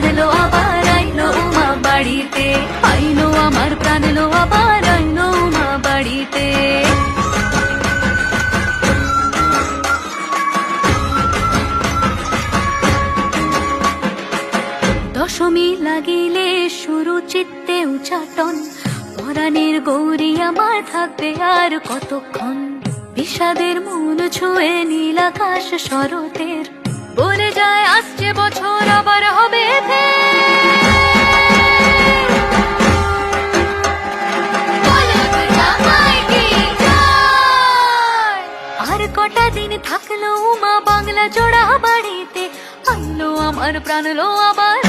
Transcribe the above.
প্রাণ লো আবার আইলো উমা বাড়িতে, আইলো আমার প্রাণ লো আবার আইলো উমা বাড়িতে। দশমী লাগিলে শুরু চিত্তে উচাটন, পরাণের গৌরী আমার থাকবে আর কতক্ষণ। বিষাদের মন ছুঁয়ে নীল আকাশ শরতের, বলে যায় আসছে বছর আবার হবে আর কটা দিন থাকলো উমা বাংলা জোড়া বাড়িতে, আনলো আমার প্রাণ লো আবার